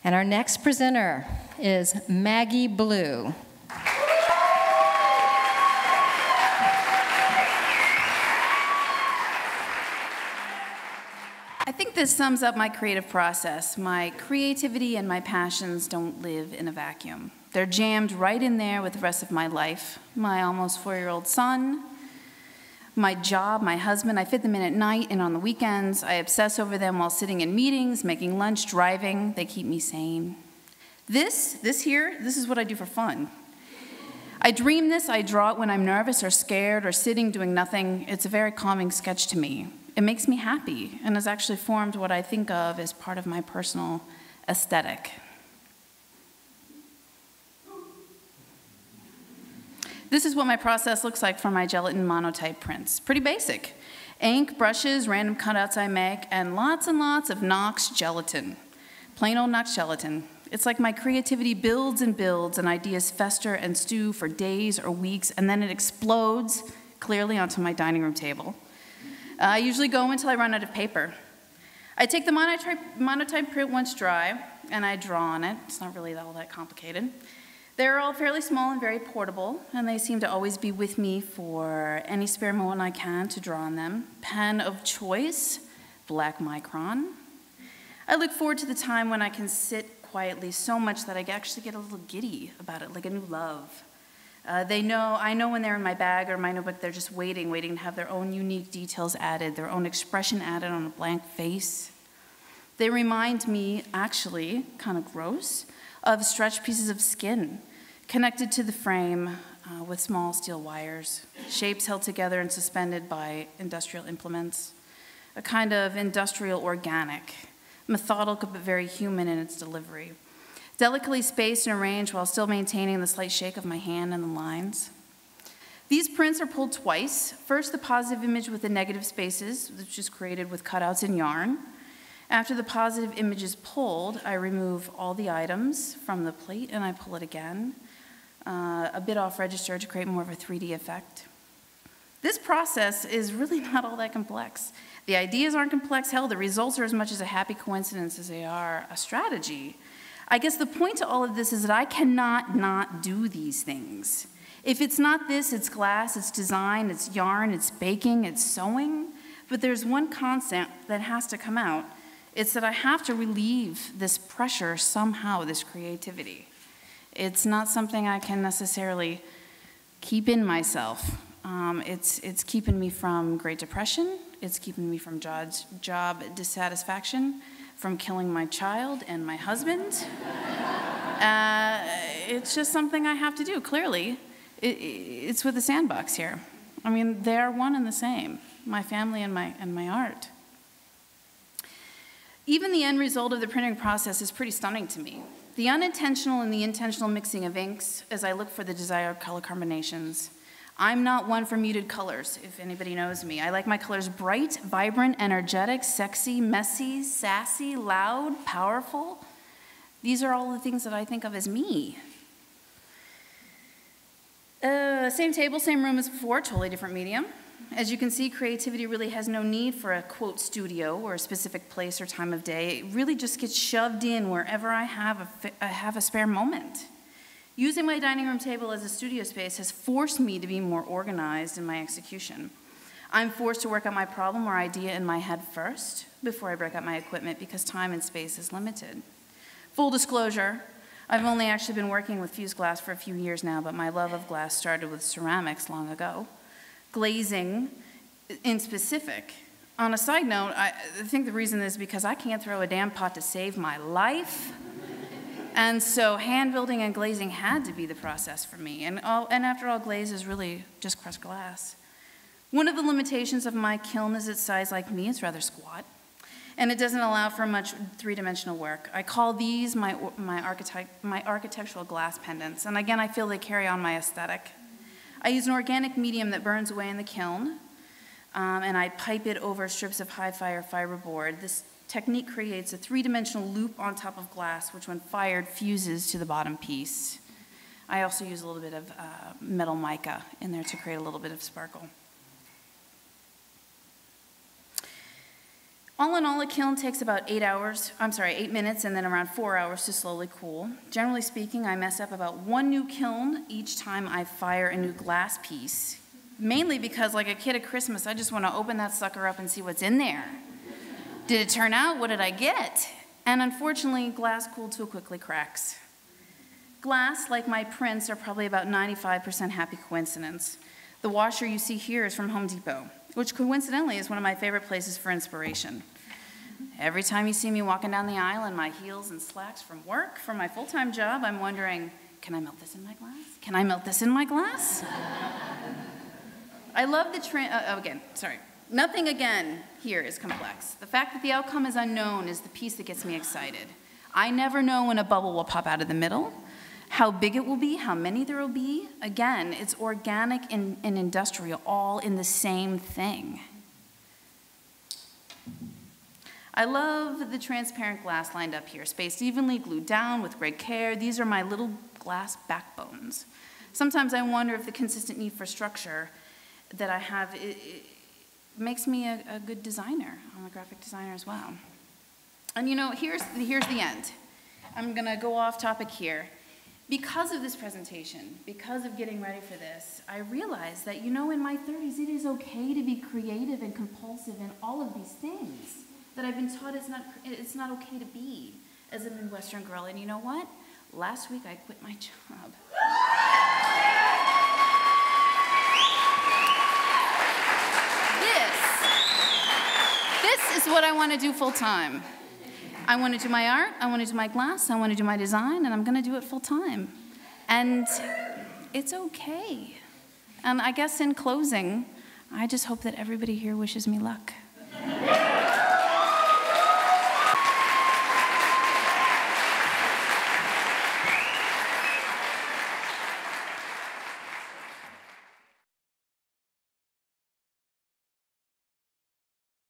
And our next presenter is Maggi Blue. I think this sums up my creative process. My creativity and my passions don't live in a vacuum. They're jammed right in there with the rest of my life. My almost 4-year-old son, my job, my husband, I fit them in at night and on the weekends. I obsess over them while sitting in meetings, making lunch, driving. They keep me sane. This is what I do for fun. I dream this, I draw it when I'm nervous or scared or sitting doing nothing. It's a very calming sketch to me. It makes me happy and has actually formed what I think of as part of my personal aesthetic. This is what my process looks like for my gelatin monotype prints. Pretty basic. Ink, brushes, random cutouts I make, and lots of Knox gelatin. Plain old Knox gelatin. It's like my creativity builds and builds, and ideas fester and stew for days or weeks, and then it explodes clearly onto my dining room table. I usually go until I run out of paper. I take the monotype print once dry, and I draw on it. It's not really all that complicated. They're all fairly small and very portable, and they seem to always be with me for any spare moment I can to draw on them. Pen of choice, black micron. I look forward to the time when I can sit quietly so much that I actually get a little giddy about it, like a new love. I know when they're in my bag or my notebook, they're just waiting to have their own unique details added, their own expression added on a blank face. They remind me, actually, kind of gross, of stretched pieces of skin connected to the frame with small steel wires, shapes held together and suspended by industrial implements, a kind of industrial organic, methodical but very human in its delivery. Delicately spaced and arranged while still maintaining the slight shake of my hand and the lines. These prints are pulled twice. First, the positive image with the negative spaces, which is created with cutouts in yarn. After the positive image is pulled, I remove all the items from the plate and I pull it again, a bit off register to create more of a 3D effect. This process is really not all that complex. The ideas aren't complex. Hell, the results are as much as a happy coincidence as they are a strategy. I guess the point to all of this is that I cannot not do these things. If it's not this, it's glass, it's design, it's yarn, it's baking, it's sewing. But there's one constant that has to come out. It's that I have to relieve this pressure somehow, this creativity. It's not something I can necessarily keep in myself. It's keeping me from Great Depression. It's keeping me from job dissatisfaction, from killing my child and my husband. It's just something I have to do, clearly. It's with the sandbox here. I mean, they're one and the same, my family and my art. Even the end result of the printing process is pretty stunning to me. The unintentional and the intentional mixing of inks as I look for the desired color combinations. I'm not one for muted colors, if anybody knows me. I like my colors bright, vibrant, energetic, sexy, messy, sassy, loud, powerful. These are all the things that I think of as me. Same table, same room as before, totally different medium. As you can see, creativity really has no need for a, quote, studio or a specific place or time of day. It really just gets shoved in wherever I have a spare moment. Using my dining room table as a studio space has forced me to be more organized in my execution. I'm forced to work out my problem or idea in my head first before I break out my equipment because time and space is limited. Full disclosure, I've only actually been working with fused glass for a few years now, but my love of glass started with ceramics long ago. Glazing in specific. On a side note, I think the reason is because I can't throw a damn pot to save my life. And so hand building and glazing had to be the process for me. And after all, glaze is really just crushed glass. One of the limitations of my kiln is its size like me. It's rather squat. And it doesn't allow for much three-dimensional work. I call these my architectural glass pendants. And again, I feel they carry on my aesthetic. I use an organic medium that burns away in the kiln, and I pipe it over strips of high-fire fiberboard. This technique creates a three-dimensional loop on top of glass, which when fired fuses to the bottom piece. I also use a little bit of metal mica in there to create a little bit of sparkle. All in all, a kiln takes about 8 minutes and then around 4 hours to slowly cool. Generally speaking, I mess up about 1 new kiln each time I fire a new glass piece, mainly because like a kid at Christmas, I just want to open that sucker up and see what's in there. Did it turn out? What did I get? And unfortunately, glass cooled too quickly cracks. Glass, like my prints, are probably about 95% happy coincidence. The washer you see here is from Home Depot, which coincidentally is one of my favorite places for inspiration. Every time you see me walking down the aisle in my heels and slacks from work, for my full-time job, I'm wondering, can I melt this in my glass? Can I melt this in my glass? I love the Nothing again here is complex. The fact that the outcome is unknown is the piece that gets me excited. I never know when a bubble will pop out of the middle, how big it will be, how many there will be. Again, it's organic and industrial, all in the same thing. I love the transparent glass lined up here, spaced evenly, glued down with great care. These are my little glass backbones. Sometimes I wonder if the consistent need for structure that I have it makes me a good designer. I'm a graphic designer as well. And you know, here's the end. I'm gonna go off topic here. Because of this presentation, because of getting ready for this, I realized that, you know, in my 30s, it is okay to be creative and compulsive in all of these things that I've been taught it's not okay to be as a Midwestern girl. And you know what? Last week, I quit my job. This is what I want to do full time. I want to do my art, I want to do my glass, I want to do my design, and I'm going to do it full time. And it's okay. And I guess in closing, I just hope that everybody here wishes me luck.